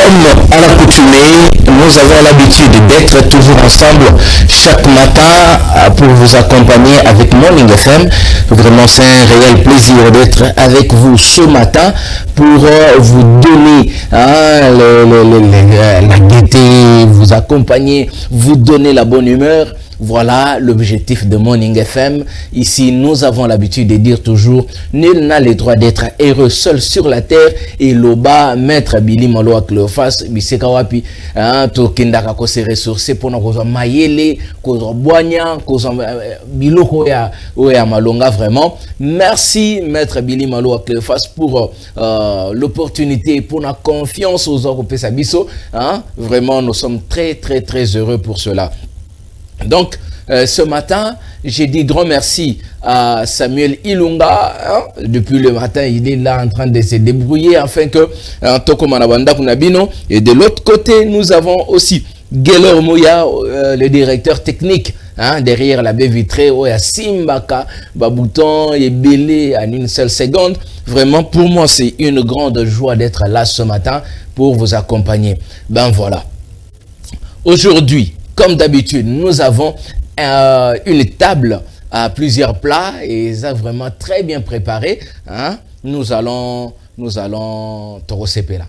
Comme à l'accoutumée, nous avons l'habitude d'être toujours ensemble chaque matin pour vous accompagner avec Morning FM. Vraiment, c'est un réel plaisir d'être avec vous ce matin pour vous donner la gaieté, vous accompagner, vous donner la bonne humeur. Voilà l'objectif de Morning FM. Ici, nous avons l'habitude de dire toujours, nul n'a le droit d'être heureux seul sur la terre. Et l'oba, maître Billy Malo à Cléophas, biseka wapi, to kindaka ko se ressourcer pour nous mayele, ko boignan, ko biloko ya malonga vraiment. Merci maître Billy Malo à Cléophas pour l'opportunité, pour la confiance aux Européens Sabiso. Vraiment, nous sommes très heureux pour cela. Donc, ce matin, j'ai dit grand merci à Samuel Ilunga. Depuis le matin, il est là en train de se débrouiller afin que Toko Manabanda Kunabino. Et de l'autre côté, nous avons aussi Gelor Moya, le directeur technique. Derrière la baie vitrée, Simbaka, Babouton et Belé en une seule seconde. Vraiment, pour moi, c'est une grande joie d'être là ce matin pour vous accompagner. Ben voilà. Aujourd'hui, comme d'habitude, nous avons une table à plusieurs plats et ça vraiment très bien préparé. Nous allons Torosepela.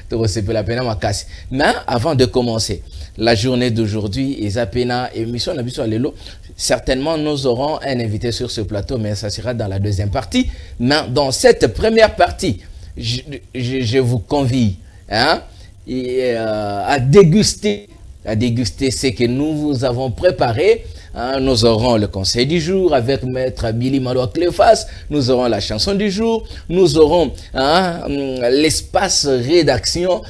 Torosepela pena makasi. Mais avant de commencer la journée d'aujourd'hui, Ezapena émission Nabiso Alelo, certainement nous aurons un invité sur ce plateau, mais ça sera dans la deuxième partie. Mais dans cette première partie, je vous convie à déguster ce que nous vous avons préparé. Nous aurons le conseil du jour avec maître Billy Malo Cléophas. Nous aurons la chanson du jour. Nous aurons l'espace rédaction,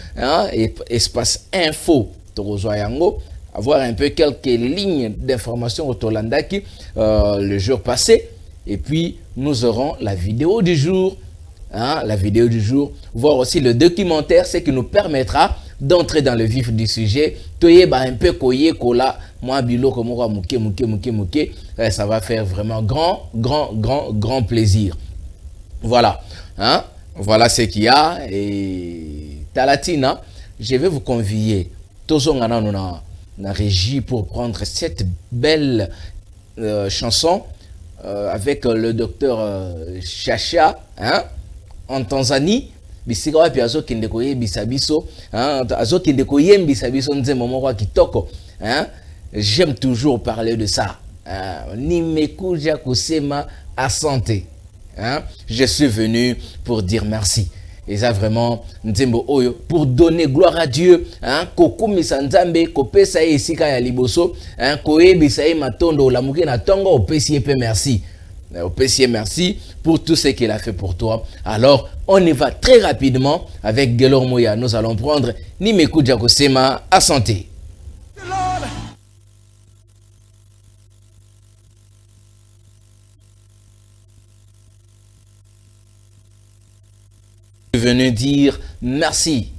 espace info. Avoir un peu quelques lignes d'information au Tolandaki le jour passé. Et puis nous aurons la vidéo du jour. La vidéo du jour. Voir aussi le documentaire, ce qui nous permettra d'entrer dans le vif du sujet. Un peu koye kola, moi bilo comme mouké, ça va faire vraiment grand plaisir. Voilà, voilà ce qu'il y a. Et Talatina, je vais vous convier tozongana na régie pour prendre cette belle chanson avec le docteur Chacha, en Tanzanie. Bisika wapi azokende koyebisa biso azokende koyembisa biso nzembo moko kitoko. J'aime toujours parler de ça. Nimekuja kusema asante. Je suis venu pour dire merci. Et ça vraiment nzembo oyo pour donner gloire à Dieu, kokumisa nzambe kopesa esika ya liboso, koyebisa matondo lamuke na tongo opesi pe merci. Opesi merci pour tout ce qu'il a fait pour toi. Alors, on y va très rapidement avec Gelor Moya. Nous allons prendre Nimeku Jakosema à santé. Je suis venu dire merci.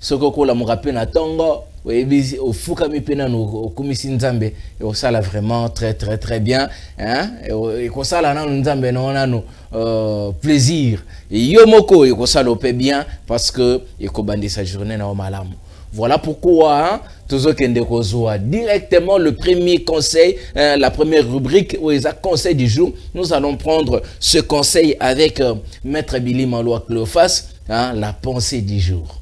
Sokoko la mourape na tongo. Au Fukami Pena au Komisi Nzambe et ça là vraiment très bien, et comme ça là Nzambe non plaisir et yomoko et comme ça l'opé bien parce que et kobandi sa journée na malamu. Voilà pourquoi toujours kende kozwa directement le premier conseil, la première rubrique où ils a conseil du jour. Nous allons prendre ce conseil avec maître Billy Malo Cléophas, la pensée du jour.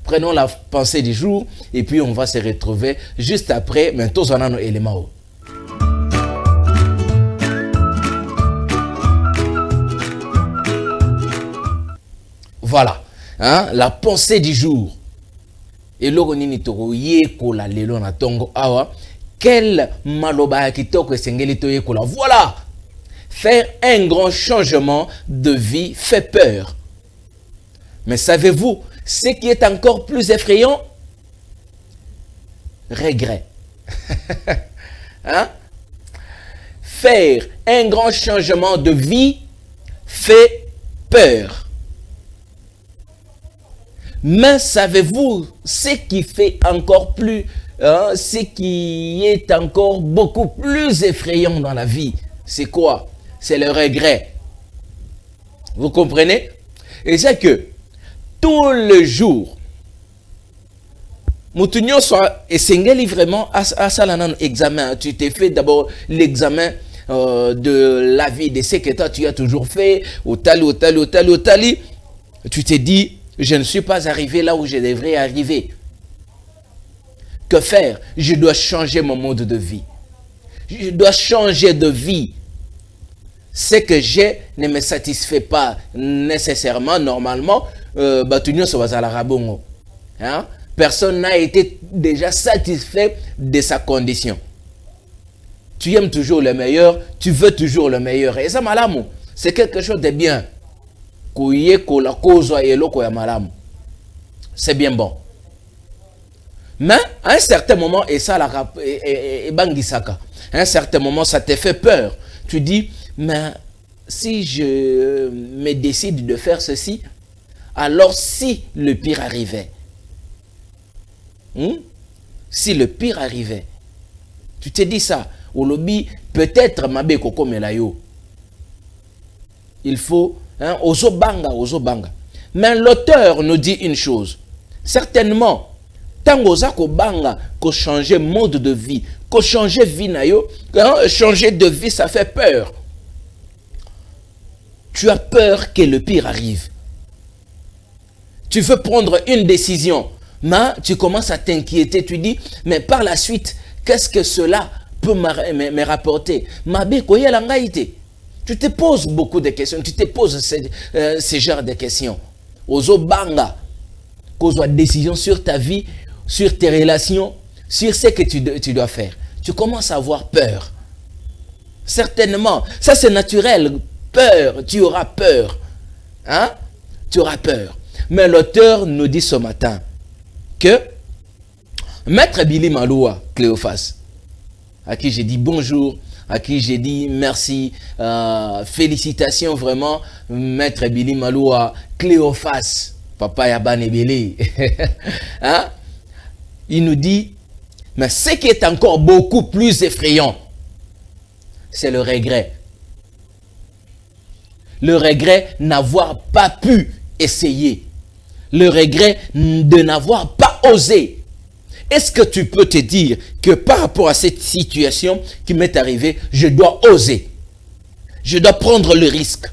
Prenons la pensée du jour et puis on va se retrouver juste après. Mais tous on a nos éléments. Voilà, la pensée du jour. Et l'ogonini toro yekola lelo na tongo awa. Quel maloba kitoko sengeli to yekola. Voilà, faire un grand changement de vie fait peur. Mais savez-vous ce qui est encore plus effrayant? Regret. Faire un grand changement de vie fait peur. Mais savez-vous ce qui fait encore plus, ce qui est encore beaucoup plus effrayant dans la vie? C'est quoi? C'est le regret. Vous comprenez? Et c'est que tout le jour, Moutounio soit essengeli vraiment à ça examen. Tu t'es fait d'abord l'examen de la vie de ce que toi tu as toujours fait, au tali. Tu t'es dit, je ne suis pas arrivé là où je devrais arriver. Que faire? Je dois changer mon mode de vie. Je dois changer de vie. Ce que j'ai ne me satisfait pas nécessairement, normalement. Hein? Personne n'a été déjà satisfait de sa condition. Tu aimes toujours le meilleur, tu veux toujours le meilleur. Et ça, malamu, c'est quelque chose de bien. C'est bien bon. Mais à un certain moment, et ça, à un certain moment, ça te fait peur. Tu dis, mais si je me décide de faire ceci, alors si le pire arrivait, si le pire arrivait, tu te dis ça, au lobby, peut-être mabe koko melayo. Il faut, ozo banga. Mais l'auteur nous dit une chose, certainement, tango za ko banga, ko changer mode de vie, ko changer vie na yo, changer de vie, ça fait peur. Tu as peur que le pire arrive. Tu veux prendre une décision, mais tu commences à t'inquiéter. Tu dis, mais par la suite, qu'est-ce que cela peut me rapporter? Tu te poses beaucoup de questions. Tu te poses ce genre de questions. Ozo banga, cause de décision sur ta vie, sur tes relations, sur ce que tu dois faire. Tu commences à avoir peur. Certainement, ça c'est naturel. Peur, tu auras peur. Hein? Tu auras peur. Mais l'auteur nous dit ce matin que Maître Billy Maloua, Cléophas, à qui j'ai dit bonjour, à qui j'ai dit merci, félicitations vraiment, Maître Billy Maloua, Cléophas, Papa Yabane Billy. Hein? Il nous dit, mais ce qui est encore beaucoup plus effrayant, c'est le regret. Le regret n'avoir pas pu essayer. Le regret de n'avoir pas osé. Est-ce que tu peux te dire que par rapport à cette situation qui m'est arrivée, je dois oser. Je dois prendre le risque.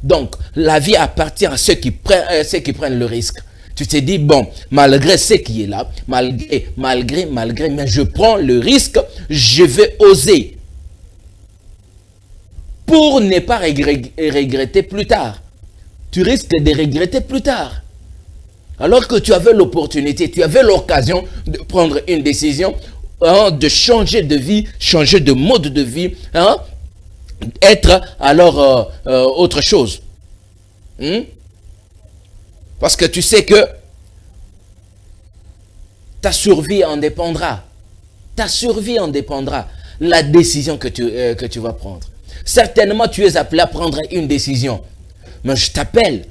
Donc, la vie appartient à ceux qui prennent le risque. Tu te dis, bon, malgré ce qui est là, malgré, mais je prends le risque, je vais oser. Pour ne pas regretter plus tard. Tu risques de regretter plus tard. Alors que tu avais l'opportunité, tu avais l'occasion de prendre une décision, de changer de vie, changer de mode de vie, être alors autre chose. Parce que tu sais que ta survie en dépendra. Ta survie en dépendra. La décision que tu vas prendre. Certainement, tu es appelé à prendre une décision. Mais je t'appelle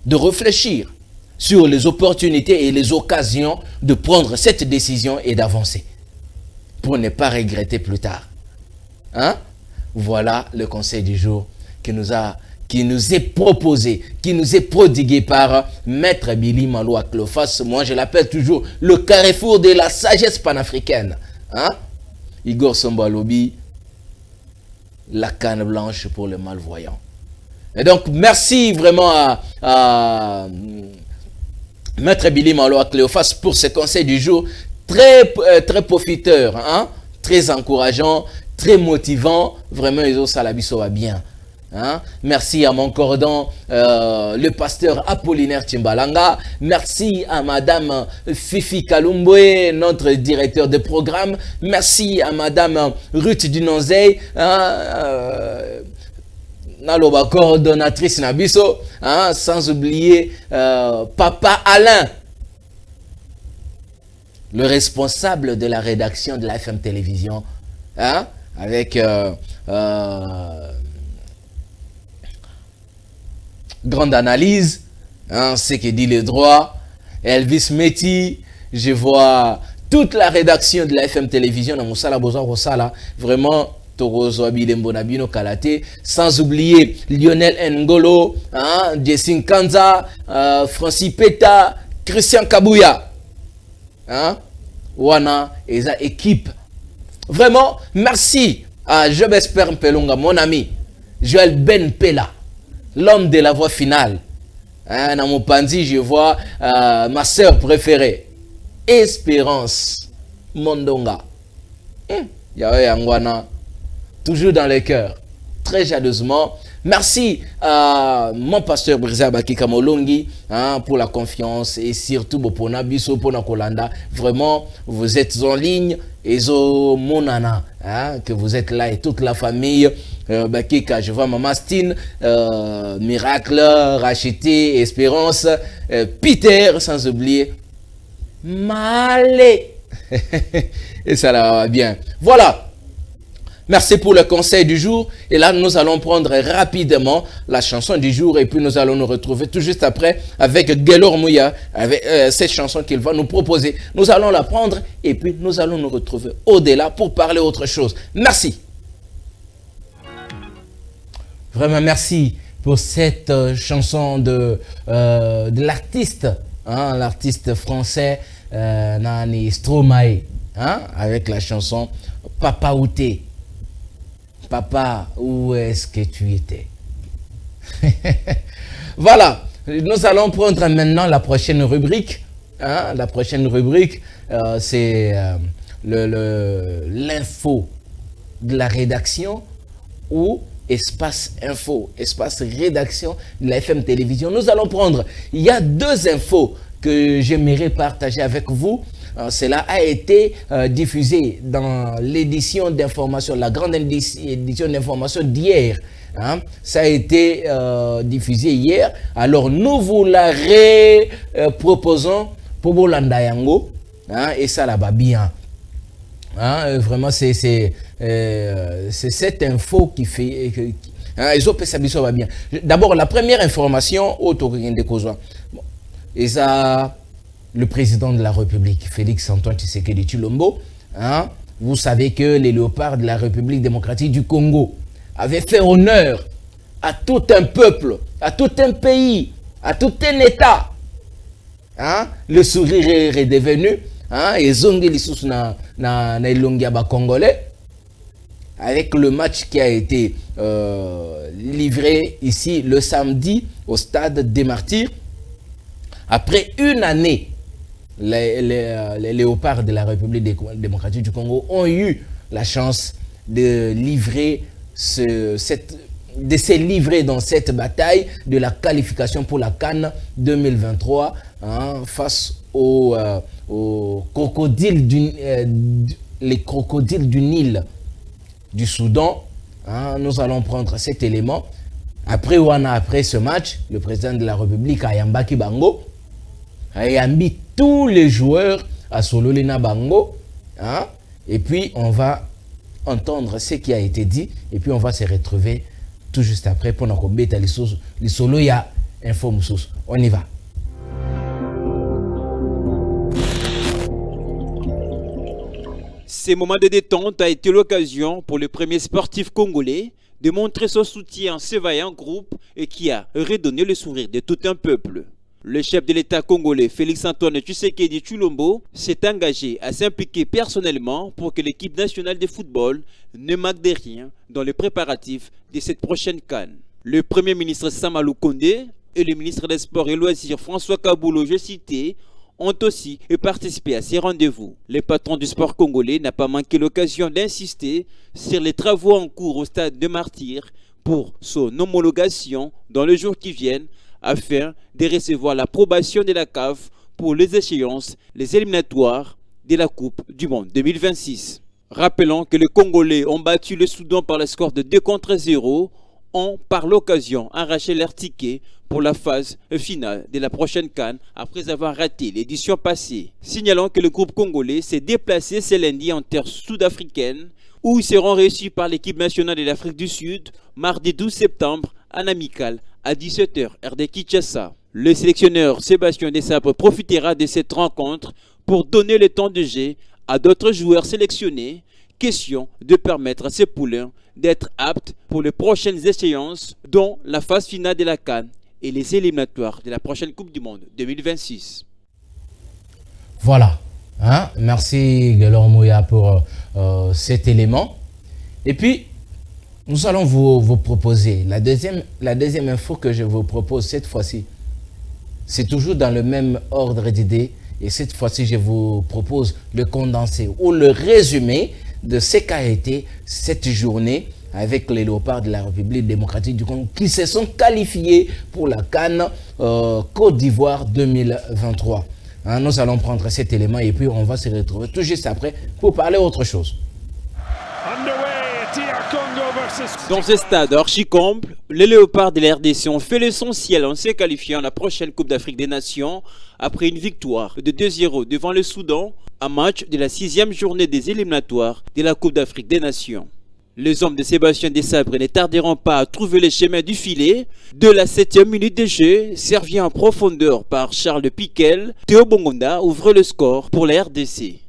de réfléchir sur les opportunités et les occasions de prendre cette décision et d'avancer. Pour ne pas regretter plus tard. Hein? Voilà le conseil du jour qui nous est proposé, qui nous est prodigué par Maître Billy Maloua Cléophas. Moi, je l'appelle toujours le carrefour de la sagesse panafricaine. Hein? Igor Sombalobi, la canne blanche pour le malvoyant. Et donc, merci vraiment à Maître Billy Maloua Cléophas pour ce conseil du jour. Très profiteur, hein? Très encourageant, très motivant. Vraiment, Iso Salabiso va bien. Hein? Merci à mon cordon, le pasteur Apollinaire Timbalanga. Merci à Madame Fifi Kalumbwe, notre directeur de programme. Merci à Madame Ruth Dunonzey, Naloba coordonnatrice Nabiso, sans oublier Papa Alain, le responsable de la rédaction de la FM Télévision, avec grande analyse, ce que dit le droit, Elvis Meti, je vois toute la rédaction de la FM Télévision, vraiment, sans oublier Lionel Ngolo, Jessine Kanza, Francis Peta, Christian Kabouya. hein, wana eza équipe. Vraiment, merci à Job Esper Mpelonga, mon ami, Joël Ben Pela, l'homme de la voix finale. Hein, dans mon pandi, je vois ma sœur préférée, Espérance Mondonga. Yahweh Angwana, toujours dans les cœurs, très jalousement. Merci à mon pasteur Brisa Bakika Molongi, hein, pour la confiance et surtout pour Nabiso, pour Nakolanda. Vraiment, vous êtes en ligne et zo monana, hein, que vous êtes là et toute la famille. Bakika, je vois Maman Stine, Miracle, Rachité, Espérance, Peter, sans oublier Malé. Et ça va bien. Voilà. Merci pour le conseil du jour. Et là, nous allons prendre rapidement la chanson du jour. Et puis, nous allons nous retrouver tout juste après avec Gelor Mouya, avec cette chanson qu'il va nous proposer. Nous allons la prendre et puis nous allons nous retrouver au-delà pour parler autre chose. Merci. Vraiment, merci pour cette chanson de l'artiste, hein, l'artiste français Nani Stromae, hein, avec la chanson Papa Outé. Papa, où est-ce que tu étais? Voilà, nous allons prendre maintenant la prochaine rubrique. Hein, la prochaine rubrique, c'est l'info de la rédaction ou espace info, espace rédaction de la FM Télévision. Nous allons prendre, il y a deux infos que j'aimerais partager avec vous. Cela a été diffusé dans l'édition d'information, la grande édition d'information d'hier. Hein. Ça a été diffusé hier. Alors nous vous la proposons pour Bolanda Yango. Hein, et ça là-bas bien. Hein, vraiment, c'est cette info qui fait... ils ont ça va bien. D'abord, la première information, et ça... Le président de la République, Félix-Antoine Tshisekedi Tshilombo, hein, vous savez que les léopards de la République démocratique du Congo avaient fait honneur à tout un peuple, à tout un pays, à tout un État. Hein, le sourire est redevenu, hein, et Zongeli sous na Ilongiaba congolais, avec le match qui a été livré ici le samedi au stade des Martyrs. Après une année, les léopards de la République démocratique du Congo ont eu la chance de se livrer dans cette bataille de la qualification pour la CAN 2023, hein, face aux crocodiles les crocodiles du Nil du Soudan. Hein, nous allons prendre cet élément. Après ce match, le président de la République Ayambaki Bango a mis tous les joueurs à Sololina Bango, hein, et puis on va entendre ce qui a été dit et puis on va se retrouver tout juste après pour nous bêta les solo ya info musus. On y va. Ces moments de détente a été l'occasion pour le premier sportif congolais de montrer son soutien à ce vaillant groupe et qui a redonné le sourire de tout un peuple. Le chef de l'État congolais, Félix-Antoine Tshisekedi Tshilombo, s'est engagé à s'impliquer personnellement pour que l'équipe nationale de football ne manque de rien dans les préparatifs de cette prochaine CAN. Le Premier ministre Samalou Kondé et le ministre des Sports et Loisirs François Kaboulou, je citais, ont aussi participé à ces rendez-vous. Le patron du sport congolais n'a pas manqué l'occasion d'insister sur les travaux en cours au stade de Martyrs pour son homologation dans les jours qui viennent, afin de recevoir l'approbation de la CAF pour les échéances, les éliminatoires de la Coupe du Monde 2026. Rappelons que les Congolais ont battu le Soudan par le score de 2-0, ont par l'occasion arraché leur ticket pour la phase finale de la prochaine CAN après avoir raté l'édition passée. Signalons que le groupe congolais s'est déplacé ce lundi en terre sud-africaine où ils seront reçus par l'équipe nationale de l'Afrique du Sud mardi 12 septembre en amical à 17h heure de Kinshasa. Le sélectionneur Sébastien Desabre profitera de cette rencontre pour donner le temps de jeu à d'autres joueurs sélectionnés, question de permettre à ces poulains d'être aptes pour les prochaines échéances dont la phase finale de la CAN et les éliminatoires de la prochaine Coupe du Monde 2026. Voilà. Hein? Merci Gelor Moya pour cet élément. Et puis, nous allons vous proposer la deuxième info que je vous propose cette fois-ci. C'est toujours dans le même ordre d'idées. Et cette fois-ci, je vous propose le condensé ou le résumé de ce qu'a été cette journée avec les léopards de la République démocratique du Congo qui se sont qualifiés pour la CAN Côte d'Ivoire 2023. Hein, nous allons prendre cet élément et puis on va se retrouver tout juste après pour parler autre chose. Dans ce stade archi-comble, les léopards de la RDC ont fait l'essentiel en se qualifiant à la prochaine Coupe d'Afrique des Nations après une victoire de 2-0 devant le Soudan, un match de la 6e journée des éliminatoires de la Coupe d'Afrique des Nations. Les hommes de Sébastien Desabre ne tarderont pas à trouver le chemin du filet. De la 7e minute de jeu, servi en profondeur par Charles Piquel, Théo Bongonda ouvre le score pour la RDC.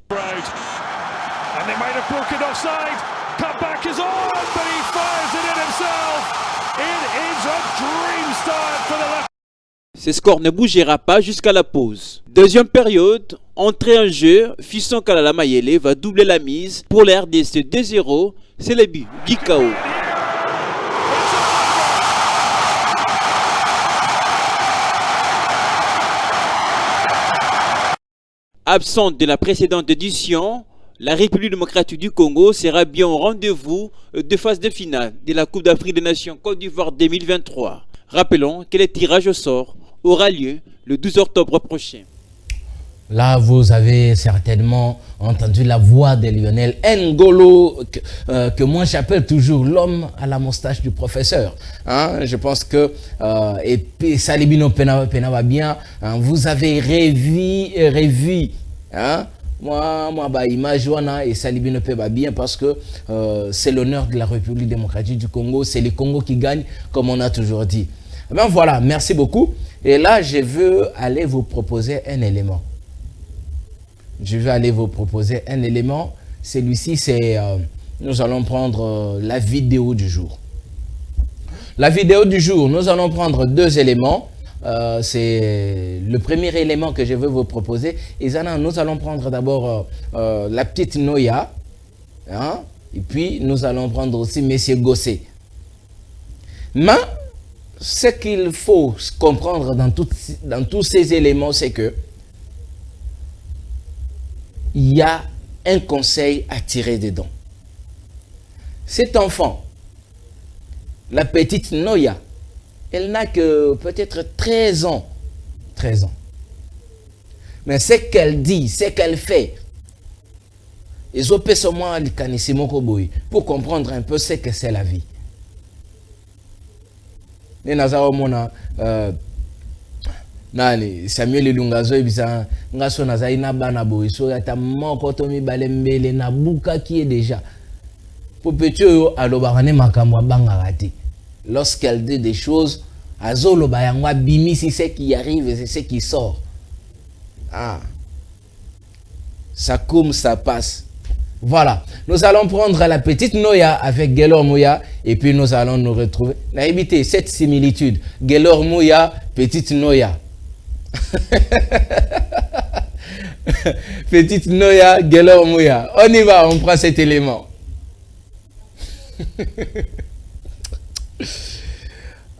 Ce score ne bougera pas jusqu'à la pause. Deuxième période, entrée en jeu, Fisson Kalala Mayele va doubler la mise pour la RDC 2-0. C'est le but, Gikao. Absente de la précédente édition, la République démocratique du Congo sera bien au rendez-vous de phase de finale de la Coupe d'Afrique des Nations Côte d'Ivoire 2023. Rappelons que le tirage au sort aura lieu le 12 octobre prochain. Là, vous avez certainement entendu la voix de Lionel N'Golo, que moi j'appelle toujours l'homme à la moustache du professeur. Hein? Je pense que, et puis Salibino Penava bien, hein, vous avez revu, hein? Moi, bah, image wana et Salibino Peba bien parce que c'est l'honneur de la République démocratique du Congo, c'est le Congo qui gagne, comme on a toujours dit. Ben voilà, merci beaucoup. Et là, je veux aller vous proposer un élément. Celui-ci, c'est... nous allons prendre la vidéo du jour. La vidéo du jour, nous allons prendre deux éléments. C'est le premier élément que je veux vous proposer. Et nous allons prendre d'abord la petite Noya. Hein, et puis, nous allons prendre aussi Monsieur Gossé. Mais, ce qu'il faut comprendre dans tous ces éléments, c'est que il y a un conseil à tirer dedans. Cet enfant, la petite Noya, elle n'a que peut-être 13 ans. 13 ans. Mais ce qu'elle dit, ce qu'elle fait, pour comprendre un peu ce que c'est la vie. Nani Samuel Lungazo ibisa ngaso nazai na bana boy so ata moko to mibale mbele na buka qui est déjà popetio alobakane makamwa bangarati lorsqu'elle dit des choses azolo bayangwa bimi si c'est qui arrive et c'est ce qui sort. Ah, ça comme ça passe. Voilà, nous allons prendre la petite Noya avec Gelor Moya et puis nous allons nous retrouver. N'a évité cette similitude. Gelor Moya, petite Noya. Petite Noya, Gelor Moya. On y va, on prend cet élément.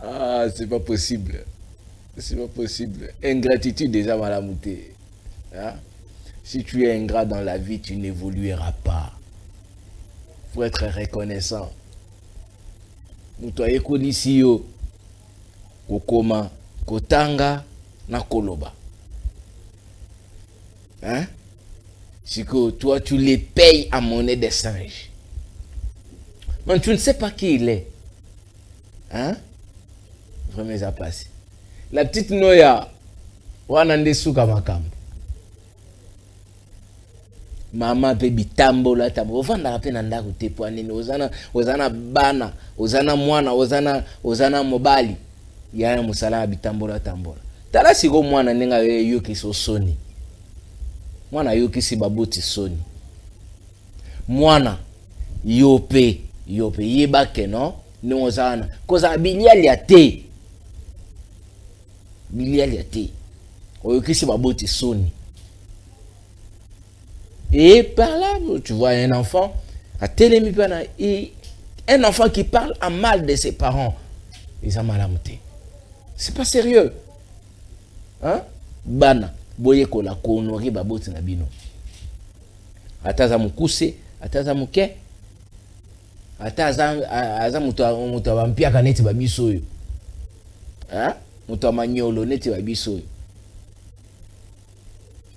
Ah, c'est pas possible. C'est pas possible. Ingratitude déjà, madame Mouté. Hein? Si tu es ingrat dans la vie, tu n'évolueras pas. Il faut être reconnaissant. Nous soyons ici, Kokoma, Kotanga, na Koloba. Hein? C'est que toi, tu les payes à monnaie des singes. Mais tu ne sais pas qui il est. Hein? Vraiment, ça passe. La petite Noya, Wanande Souka Makambo. Mama baby tambola tambo ovanda kapena ndako te po nini ozana bana ozana mwana ozana mobali ya musala bitambola tambola tala siko mwana nenga yoki so soni mwana yoki si baboti soni mwana yope yebake no ni ozana koza biliali ate oyoki si baboti soni. Et par là, tu vois un enfant, un enfant qui parle à mal de ses parents, ils ont mal à monter. C'est pas sérieux. Hein? Bana, boye ko la konori baboti na bino. Ataza mukuse, ataza muke. Ataza muto wampia kaneti babiso yo. Hein? Muto manyolo neti babiso yo.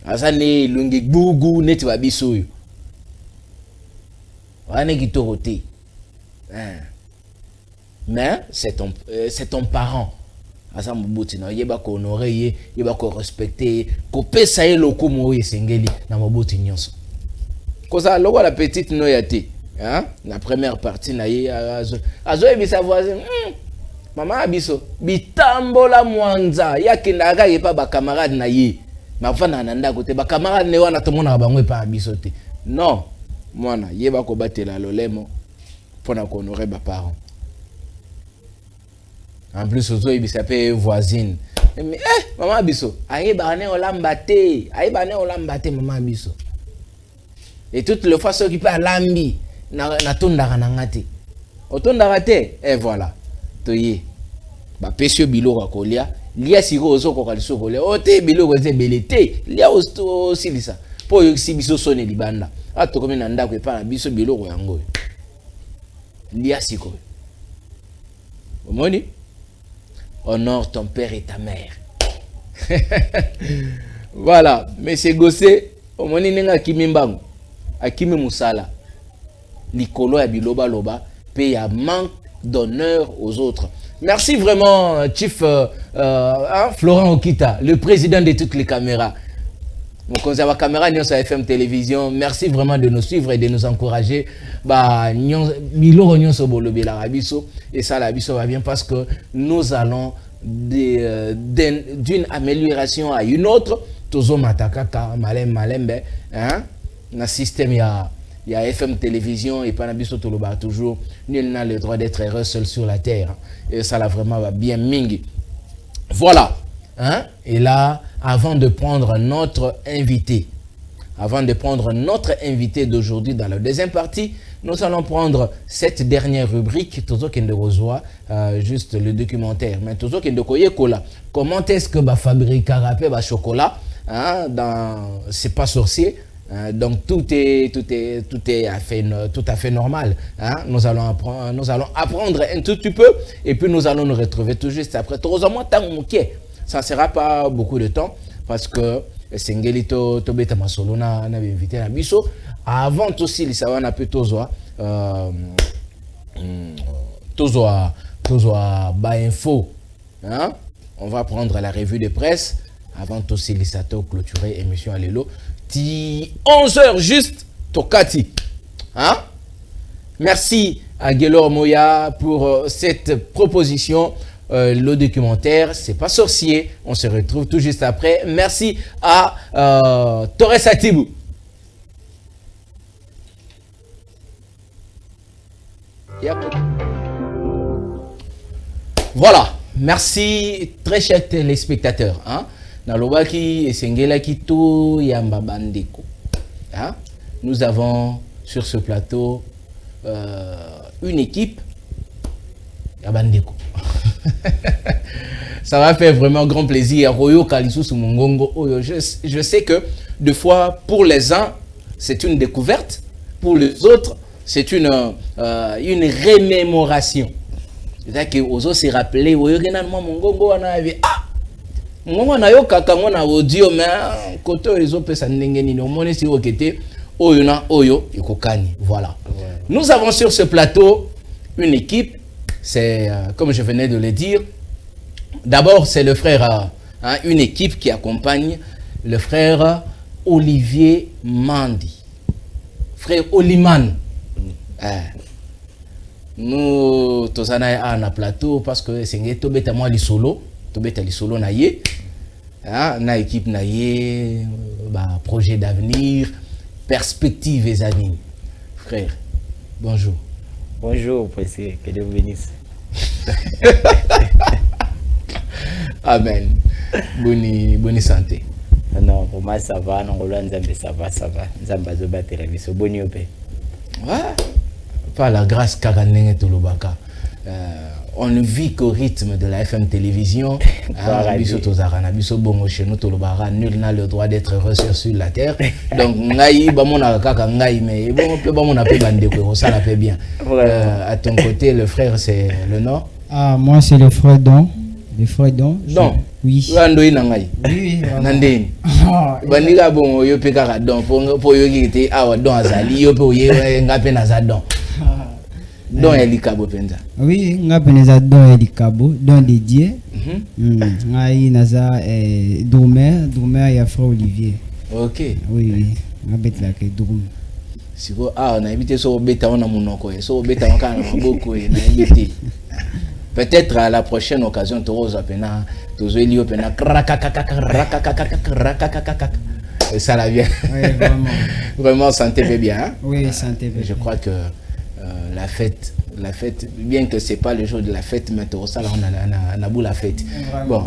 Aza ne lungi gugu neti babiso yo. Wane kitorote. Hein? Mais c'est ton parent. Asa moboti na yeba ko honorer ye, yeba ko respecter, ko pesa ye loko mo esengeli na moboti nyonso. Koza loko la petite no yate, hein? La première partie na ye azo ebisa voisin. Maman abiso bitambola mwanza yakendaka ye pa ba camarade na ye. Mafana na ndako te ba camarade ne wana to mona bango pa abiso te. Non, mwana yeba ko batela lolemo pona ko honorer ba parents. En plus, il s'appelle voisine. Mais, maman Abisso, aïe bané olambate, maman Abisso. Et toutes les fois, ceux qui parlent lambi, na tondara nangate. Otondara te, et voilà. Toye. Ba pesio bilo kolia, lia siro ozo kokaliso kolia. Ote bilo koze belete, lia aussi lisa. Po yoksi biso sone libanda. Ato komi nanda ko pa biso bilo ko yango. Lia siko. Omoni? Honore ton père et ta mère. Voilà, mais c'est gossé. Au moins, il y a Kimimbango, Akimi Moussala, Nicolo et Biloba Loba, paye à manque d'honneur aux autres. Merci vraiment, Chief Florent Okita, le président de toutes les caméras. Donc, on a la caméra sur FM Télévision. Merci vraiment de nous suivre et de nous encourager. Et ça, la biso va bien parce que nous allons d'une amélioration à une autre. Tozo matakaka malembe, hein? Na système il y a FM Télévision et Panabiso Toloba toujours. Nul n'a le droit d'être heureux seul sur la terre. Et ça là vraiment va bien mingi. Voilà. Hein? Et là, avant de prendre notre invité d'aujourd'hui dans la deuxième partie, nous allons prendre cette dernière rubrique, Tozo Kende Rozoa, juste le documentaire. Mais Tozo Kende Koyekola, comment est-ce que va fabriquer rapé ba chocolat, hein, dans c'est pas sorcier. Donc tout est tout à fait normal. Hein? Nous allons apprendre un tout petit peu et puis nous allons nous retrouver tout juste après. Ça ne sera pas beaucoup de temps parce que Sengelito Tobeta Masolona n'a invité à Bisso. Avant aussi, il s'avait un peu Tozoa Ba Info. Hein? On va prendre la revue de presse. Avant aussi, il s'est clôturé émission à l'élo. 11h juste, Tokati. Hein? Merci à Guélor Moya pour cette proposition. Le documentaire, c'est pas sorcier. On se retrouve tout juste après. Merci à Torres Atibou. Voilà. Merci, très chers téléspectateurs. Hein? Nous avons sur ce plateau une équipe. Yabandeko. Ça va faire vraiment grand plaisir. Je sais que des fois, pour les uns, c'est une découverte. Pour les autres, c'est une remémoration. C'est-à-dire que aux autres, c'est rappelé. Voilà. Nous avons sur ce plateau une équipe. C'est, comme je venais de le dire, d'abord c'est le frère, une équipe qui accompagne le frère Olivier Mandi. Frère Oliman. Nous, tous on a un plateau parce que c'est un tobeta moi li solo na ye. Na équipe na ye, projet d'avenir, perspectives et amis. Frère, bonjour. Bonjour, président, que Dieu vous bénisse. Amen. Bonne santé. Non, pour moi ça va, non, ça va, ça va. Nzamba zo battre biso boni opé. Ouais. Par la grâce Kaganenge Tolobaka. On ne vit qu'au rythme de la FM télévision. Biso Tozarana, Biso Bongo chez nous Tolobara, nul n'a le droit d'être heureux sur la terre. Donc Ngai Bamona Kaka Ngai, mais bon, peut Bamona pe Bandeko, ça la fait bien. À ton côté, le frère c'est le nom? Ah, moi c'est le frère Don. Le frère Don. Don. Oui. Randoi Nangai. Oui. Nandeni. Bandika Bongo yo pe Kaka Don pour yo qui était à Don Azali yo pe yo ngape naza Don. Don Elikabo penza. Oui, ngape naza Don Elikabo, Don dédié. Ngai naza Doumer ya frère Olivier. OK. Oui, ngabe la ke Doum. Siko on a évité so beta on a monoko so beta on kana maboko na évité. Peut-être à la prochaine occasion tu oses apena tozeli opena ça la vient. Oui, vraiment. Vraiment santé fait bien. Hein? Oui, santé fait. Je crois que la fête, bien que c'est pas le jour de la fête, mais ça là on a beau la fête. Bon,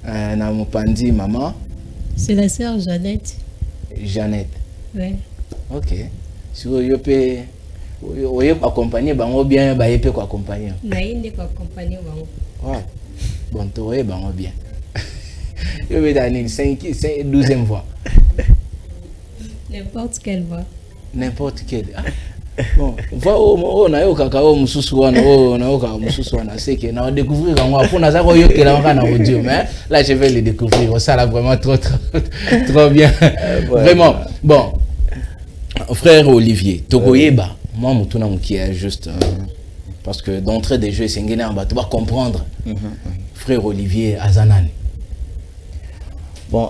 on a mon pandi maman. C'est la sœur Jeannette. Jeannette. Ouais. OK. Si vous pouvez accompagner bango bien, ba yepé ko accompagner. Naïne ko accompagner bango. Ouais. Bon, toi bango bien. Yo be dani 12e voix. N'importe quelle voix. N'importe quelle. Bon, voix na yo kaka o mususu wana na yo kaka mususu wana c'est que na découvrir bango pour na za ko yo ke la na audio mais là je vais le découvrir. Ça là vraiment trop bien. Vraiment. Bon. Frère Olivier, Togoyeba, moi Moutouna Moukia juste parce que d'entrée des jeux c'est ngena ba tu vas comprendre. Frère Olivier Azanan. Bon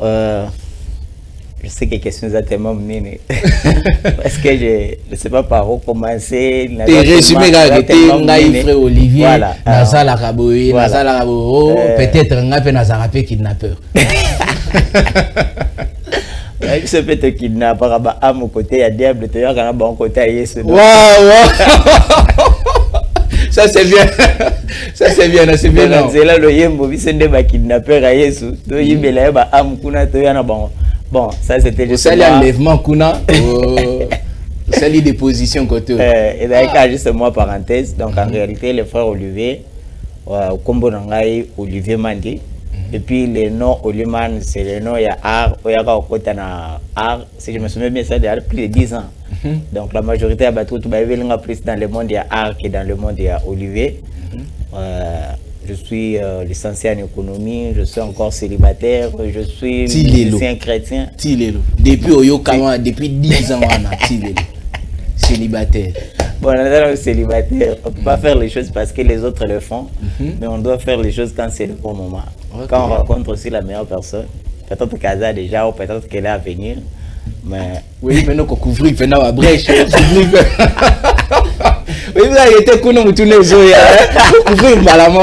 je sais que les questions sont tellement menées parce que je ne sais pas par où commencer. T'es résumé frère Olivier, Nazala Raboui, Nazala Rabo, peut-être Ngapé Nazarapé kidnappeur. Ce peut te kidnapper à mon côté, il y a diable, tu as un bon côté à Yesu. Waouh! Ça c'est bien. Ça c'est bien, c'est bien. C'est là le yembo, c'est des kidnappeurs à Yesu. Tu y mets là, am kuna, tu y en a bon. Bon, ça c'était juste. Ça l'enlèvement kuna. Ça les dépositions côté. Et d'ailleurs, juste moi parenthèse. Donc en réalité, le frère Olivier, Kombo Nangai, Olivier Mandi. Et puis le nom Oliman, c'est le nom, il y a art, il y a art, si je me souviens bien, ça il y a plus de 10 ans. Donc la majorité a battu tout plus dans le monde, il y a art que dans le monde, il y a Olivier. Je suis licencié en économie, je suis encore célibataire, je suis musicien chrétien. Depuis Oyokama, depuis 10 ans, on a Tilelo. Célibataire. Bon, on est célibataire. On ne peut pas faire les choses parce que les autres le font, mais on doit faire les choses quand c'est le bon moment. Okay. Quand on rencontre aussi la meilleure personne, peut-être qu'elle a déjà ou peut-être qu'elle est à venir. Mais... Oui, mais nous, on couvre, il fait la brèche. Oui, vous avez été connu tous les jours. Vous couvrez le balamant.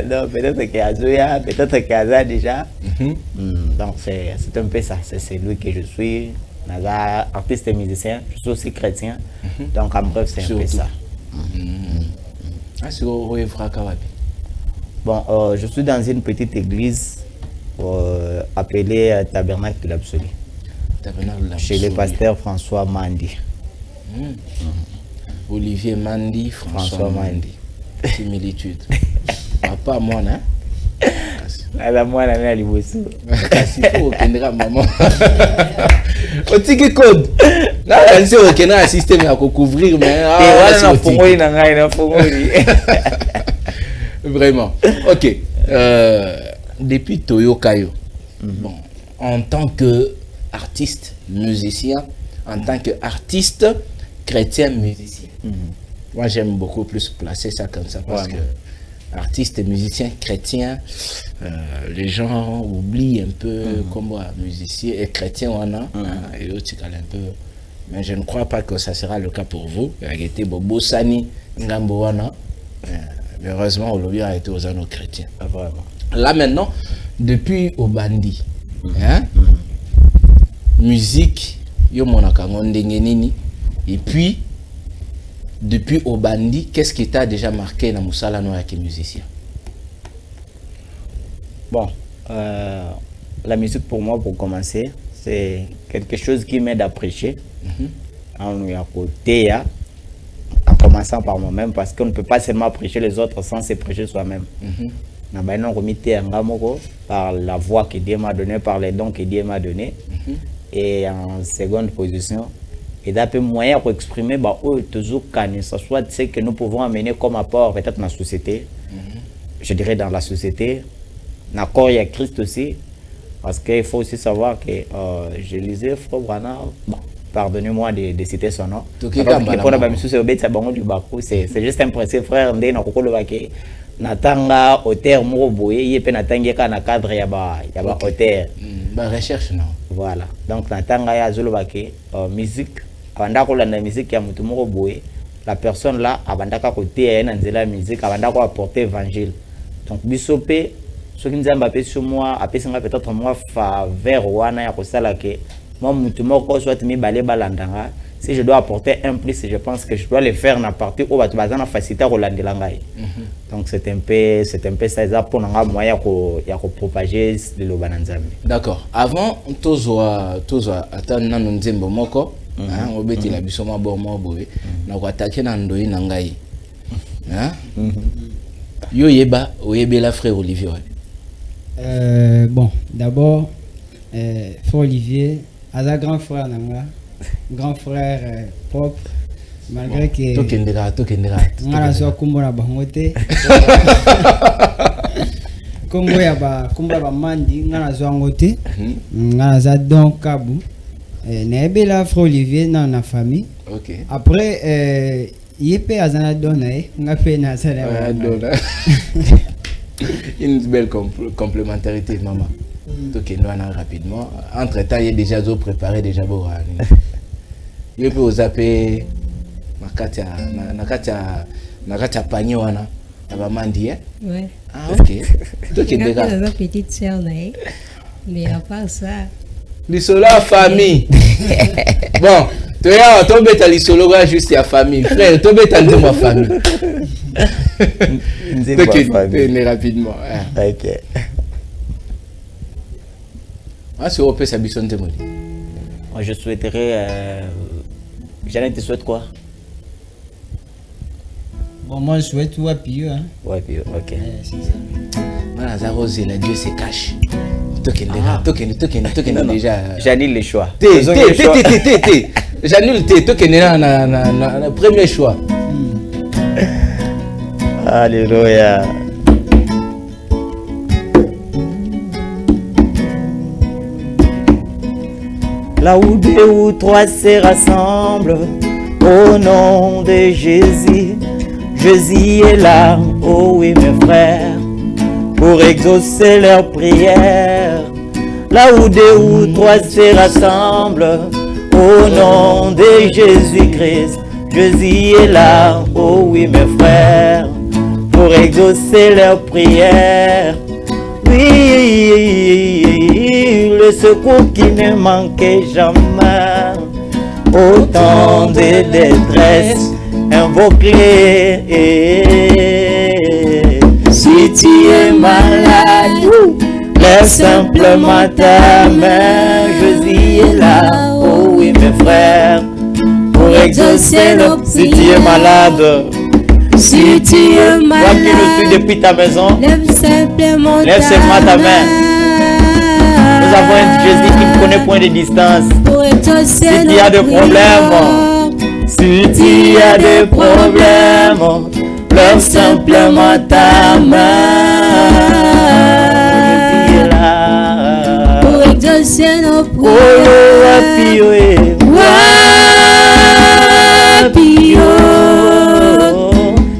Donc peut-être qu'il y a Zoya, peut-être qu'il y a déjà. Donc c'est un peu ça, c'est lui que je suis. Artiste et musicien, je suis aussi chrétien. Donc en bref, c'est un peu ça. Bon, je suis dans une petite église appelée Tabernacle de l'Absolu. Chez le pasteur François Mandi. Olivier Mandi, François Mandi. Similitude. Papa, moi, hein? La moi, la mère, Liboso. Kasi faut kendra maman. O tiki code. Là, on sait au kendra système à couvrir mais voilà na fongoli na ngai na fongoli. Vraiment. OK. Depuis Toyo Kayo. Bon, en tant que artiste, musicien, en tant que artiste chrétien musicien. Moi, j'aime beaucoup plus placer ça comme ça parce que artiste, musicien, chrétien, les gens oublient un peu comment musicien et chrétien on a et un peu. Mais je ne crois pas que ça sera le cas pour vous. Été Bobo Sani Ngamboana. Mais heureusement, aujourd'hui a été aux anneaux chrétiens. Là maintenant, depuis au bandi, musique, yo monakango ndengenini, et puis depuis au bandi, qu'est-ce qui t'a déjà marqué dans Moussala Noya qui est musicien? Bon, la musique pour moi, pour commencer, c'est quelque chose qui m'aide à prêcher. À côté, en commençant par moi-même, parce qu'on ne peut pas seulement prêcher les autres sans se prêcher soi-même. Par la voix que Dieu m'a donnée, par les dons que Dieu m'a donnés. Et en seconde position, et d'après moyen pour exprimer toujours ça soit ce que nous pouvons amener comme apport peut-être dans la société. Je dirais dans la société. D'accord, il y a Christ aussi. Parce qu'il faut aussi savoir que je lisais Frère Branham, pardonnez-moi de citer son nom. C'est juste un principe, frère, Natanga auteur Moroboye, il peut natanga na cadre yaba auteur. Recherche non. Voilà. Donc natanga ya zolobake musique, abanda ko landa musique ya mutu Moroboye, la personne là abandaka côté na nzela musique, abanda ko apporter évangile. Donc bisope ce qui nous a mbappé sur moi, apesinga peut-être moi faveur wana ya kosala ke moi mutu moko soit mi balé balandanga. Si je dois apporter un plus, je pense que je dois le faire dans la partie où tu vas faciliter à Roland de Langaï. Donc c'est un peu ça pour nous moyen de propager le Lobananzami. D'accord. Avant, tous attendre nous nzembo moko, on beti la bisoma bo mo boé, na ko attaquer na ndoi na ngai. Yo yeba, oyebela frère Olivier. Bon, d'abord frère Olivier, à la grand frère nanga. Grand frère propre, malgré que on a la Kumbo na bangote Kongo ya ba mandi ngana zo ngote ngana za don kabu na ebela frère Olivier na famille. OK. Après yepe azana dona ngape na sala dona. Une belle complémentarité maman. Donc nous allons rapidement. Entre temps, il y a déjà préparé déjà beau. Il peut vous appeler Nakatia Pagnoana. Ça mandi, hein? Ouais. Ah, ok. Donc il y a une petite sœur, mais à part ça. L'isolo à famille. Bon, tu es tombé à l'isolo juste à famille. Frère, tombé à ma famille. Donc rapidement. Ok. Si on peut s'habituer à moi, je souhaiterais. Jeanne, tu souhaites quoi? Bon, moi, je souhaite tout à Pio. Hein. Ouais, Pio, ok. C'est ça. Voilà, Zarosé, là, Dieu se cache. Token déjà. J'annule le choix. J'annule token le premier choix. Alléluia. Là où deux ou trois se rassemblent au nom de Jésus, Jésus est là, oh oui mes frères, pour exaucer leurs prières. Là où deux ou trois se rassemblent au nom de Jésus-Christ, Jésus est là, oh oui mes frères, pour exaucer leurs prières. Oui, le secours qui ne manquait jamais, autant de détresse invoquée. Si tu es malade, lève simplement ta main, Jésus est là, oh oui mes frères, pour exaucer nos prières. Si tu es malade, si tu es malade, toi qui nous suis depuis ta maison, lève simplement ta main. Nous avons un Jésus qui ne connaît point de distance. Si tu as des problèmes, si tu as des problèmes, lève simplement ta main. Jésus est là pour exaucer nos prières.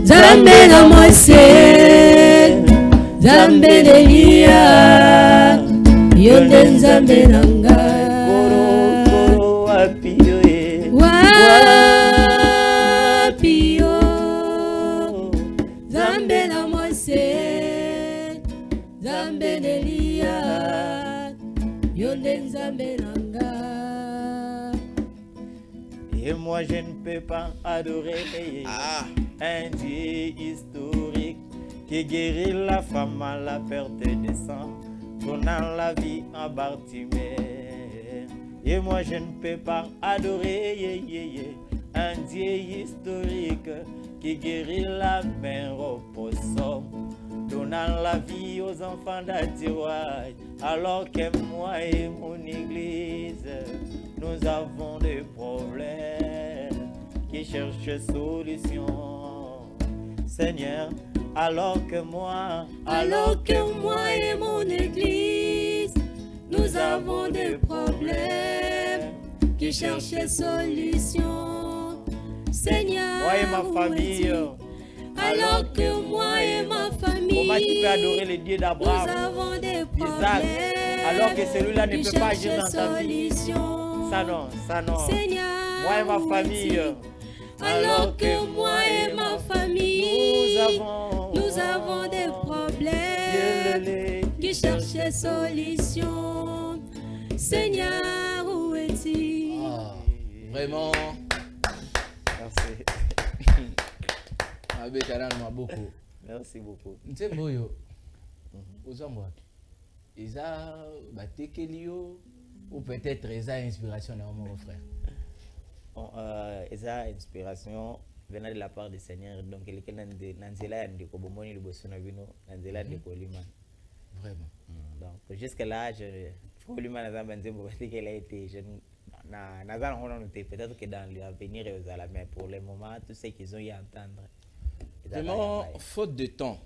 Zambe na Mose, Zambe Elia, Yonde Zambe nanga. Wapio, Zambe na Mose, Zambe Elia, Yonde Zambe nanga. Et moi je ne peux pas adorer un Dieu historique qui guérit la femme à la perte de sang, donnant la vie à Bartimée. Et moi je ne peux pas adorer un Dieu historique qui guérit la mère au poisson, donnant la vie aux enfants d'Atiouaï, alors que moi et mon église, nous avons des problèmes qui cherchent solution. Seigneur, alors que moi et mon église, nous avons des problèmes qui cherchent solution. Seigneur, moi et ma famille, alors que moi et ma famille, comment tu peux adorer le Dieu d'Abraham, nous avons des problèmes, alors que celui-là ne peut pas agir dans ta vie. Ça non. Seigneur, moi et ma famille, alors que moi et ma famille, nous avons des problèmes qui cherchent solution. Seigneur, où es-tu? Vraiment. Merci. Merci beaucoup. Nzemboyo. Ozamwa. Isa batekelio ou peut-être isa inspiration dans mon frère. Bon, isa inspiration venant de la part du Seigneur, donc il est nanzela ndiko bomoni liboso na bino nanzela ndiko liman. Vraiment. Donc jusque là je liman azamba nzembo batekela été je nazana on noté peut-être que dans l'avenir mais pour le moment tout ce qu'ils ont eu à entendre. Vraiment, faute de temps,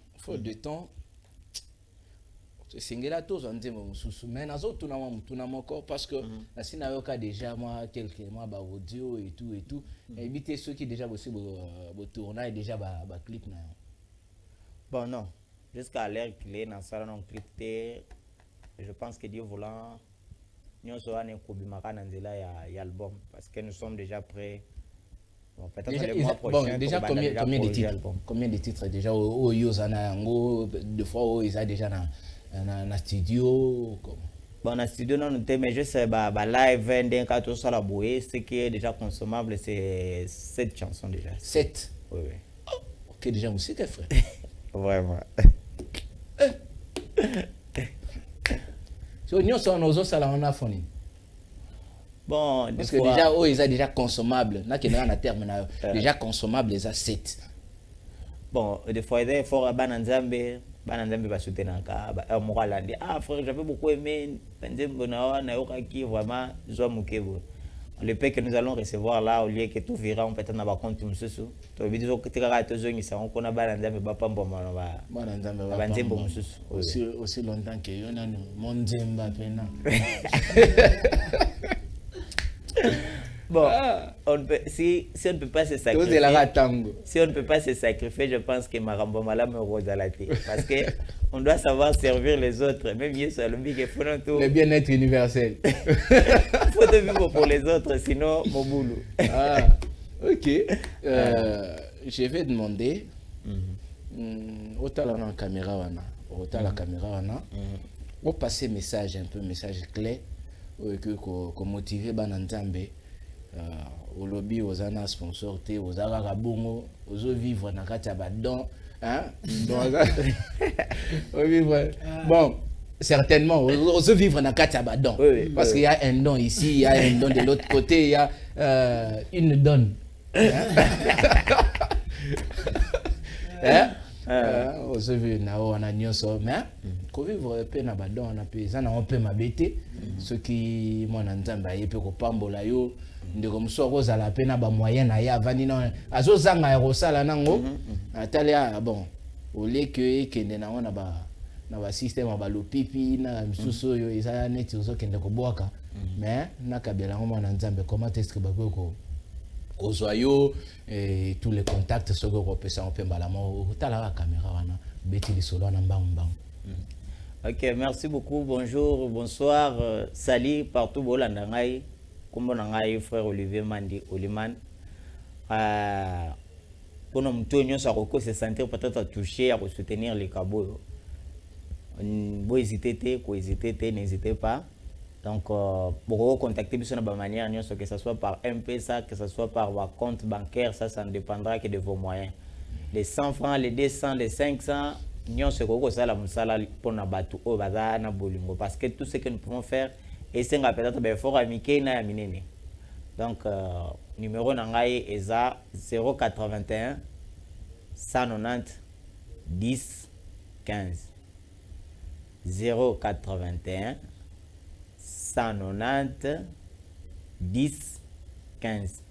singela tous en disant mais nazo tuna encore parce que la sinayoka déjà moi quelques mois ba audio et tout éviter ceux qui déjà bossé bo tournage déjà ba clip na. Bon non, jusqu'à l'heure qu'il est dans ça non clipté, je pense que Dieu voulant nous sommes en kubimaka na nzela ya album parce que nous sommes déjà prêts. Bon, déjà combien de titres déjà au Yozana Yango deux fois ils a déjà na studio comme bon na studio non mais je sais ba live d'un cas tout ça la bouée ce qui est déjà consommable c'est 7 chansons déjà 7 oui oh, ok déjà musique frère vraiment so nous sommes nos autres on a fini. Bon, parce que fois, déjà, ils sont déjà consommables. Là, qu'il y a un terme, déjà consommables, les assets. Bon, des fois, il faut Bananzambe va soutenir un moral. Ah, frère, j'avais beaucoup aimé. Vraiment, le paix que nous allons recevoir là, au lieu que tout vira, on peut être dans le compte. Aussi longtemps que y en a mon Zemba pena. Bon, si on ne peut pas se sacrifier, je pense que Marambo Malam rose à la tête. Parce que on doit savoir servir les autres. Même le bien-être universel. Il faut de vivre pour les autres, sinon mon boulot. Ah, ok. Je vais demander autant la caméra, on passer message un peu message clé que motiver Bananzambe. Au lobby aux ana sponsor té aux ara bongo aux vivre na kati ba don hein donc vivre bon certainement aux vivre na kati ba don parce qu'il y a un don ici il y a un don de l'autre côté il y a une donne aux vivre na on a nyonso mais ko vivre pe na ba don na pe ça na on peut m'abêter ceux qui mon nzamba yepe ko pambola yo ndeko msoko za la pena ba moyen na ya vandi na azozanga ya kosala nango atalia bon ole que kende na ona ba système ba lopipi na msusu yo isa net zo kende ko boaka mais na kabela ngoma na nzambe comment est-ce que ba ko ozoyo et tous les contacts so ko pesa on pemba la mo tala la caméra wana beti li solo na mbang. OK, merci beaucoup. Bonjour, bonsoir, salut partout bolanda ngai. Comme on a frère Olivier Mandi Oliman, pour nous se sentir peut-être touché à soutenir les cabots. N'hésitez pas. Donc, pour contacter de manière, que ce soit par M-Pesa, que ce soit par votre compte bancaire, ça ne dépendra que de vos moyens. Les 100 francs, les 200, les 500, nyonso ko sala musala pona batu o baza na bolingo parce que tout ce que nous pouvons faire et c'est peut-être ben fort amike na ya minene. Donc numéro na ngai eza 081 190 10 15 081 190 10 15.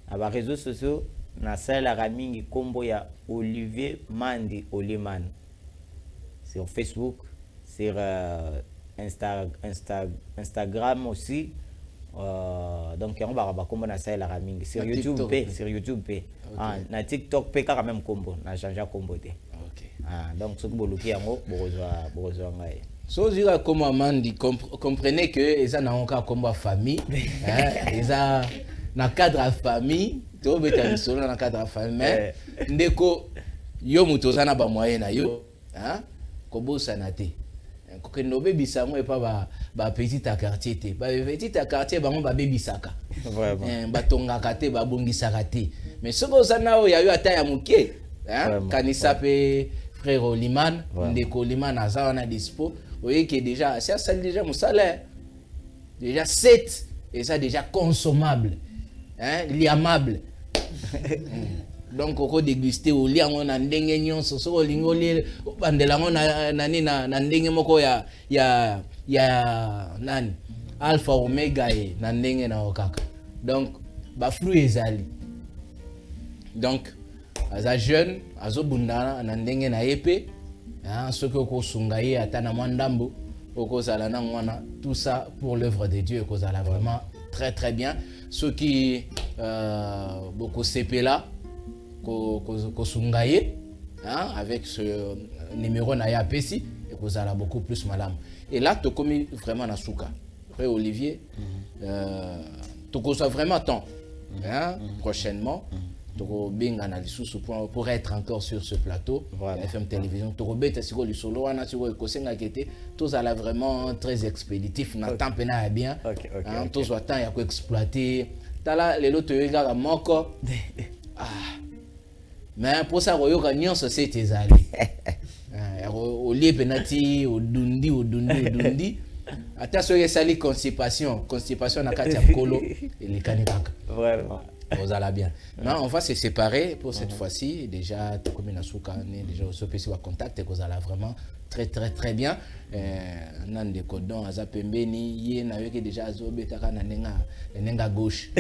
À les réseaux sociaux na sala ramingi kombo ya Olivier Mandi Oliman sur Facebook, sur Instagram aussi. Donc on va kombo na sala ramingi sur YouTube sur YouTube na TikTok pe quand même kombo na changer kombo te. OK. Donc ce que boluki yango bokozwa ngai. So dire comme Mandi comprenez que ils ont encore comme famille ils ont na cadre famille to beta solo na cadre famille ndeko yo muto sana ba moyen na yo ko bosa na te ko ke no bebisa mo e pa ba petit quartier te ba petit quartier ba mo ba bebisaka vraiment ba tongaka te ba bongisaka te mais soko sana o ya yo ata ya muke kanisa pe frère Oliman ndeko Oliman aza na dispo oye que déjà ça déjà mon salaire déjà 7 et ça déjà consommable liamable. Donc on déguster au lia on a ndenge nyonso so lingoli bandela ngona nani na ndenge moko ya nani alpha omega e na ndenge na okaka. Donc ba flou ezali. Donc aza jeune azobunda na ndenge na épée soki ko sungaye ata na mwandambo okozala na ngwana tout ça pour l'œuvre de Dieu kozala vraiment très très bien. Ceux qui beaucoup CP là kosungaye avec ce numéro na ya pesi et kozala beaucoup plus madame. Et là tu commis vraiment na souka. Après Olivier tu kosa vraiment temps prochainement Toko binga na lisusu pour être encore sur ce plateau FM télévision Toko beta siko lisolo wana siko ekosenga kete tous ala vraiment très expéditif na temps pena bien tous wa temps ya ko exploiter tala lelo to yega moko mais pour ça royo ka nyonso c'est ezali o lié penati o dundi ata so yesali constipation na kati ya kolo et kanikaka vraiment. Vous allez bien. Non, on va se séparer pour cette fois-ci. Déjà, comme il a déjà au PC va contact et vous allez vraiment très bien. Nande kodon azapembeni yé na yoke déjà azobetaka na nenga gauche.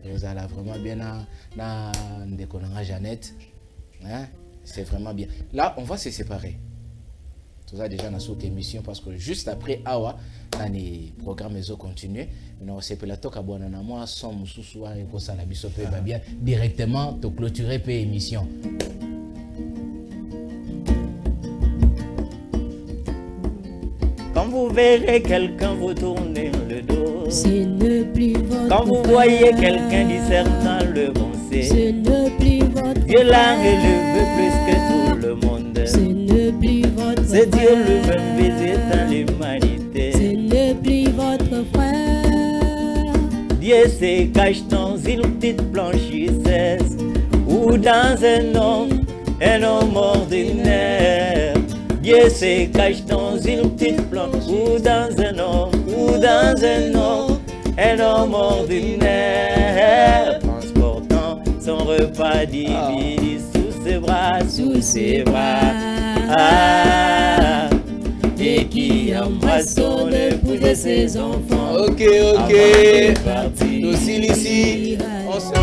Vous allez vraiment bien na ndekonanga Jeannette. C'est vraiment bien. Là, on va se séparer. Tout ça déjà dans cette émission parce que juste après Awa, les programmes ils ont continué. Nous c'est plateau kabona na moi sans mususu et ko sala biso pe ba bien directement to clôturer pe émission. Quand vous verrez quelqu'un vous tourner le dos, ce n'est plus votre quand vous voyez quelqu'un discernant le bon c'est, ce n'est plus votre Dieu l'a élevé plus que tout le monde. Ce n'est plus votre C'est Dieu lui-même visitant l'humanité. Ce n'est plus votre frère. Dieu se cache dans une petite blanchissesse ou dans un homme ordinaire. Dieu se cache dans une petite blanchissesse ou dans un homme ordinaire, transportant son repas divin sous ses bras. Et qui embrasse son épouse et ses enfants. Ok. Nous ici, on se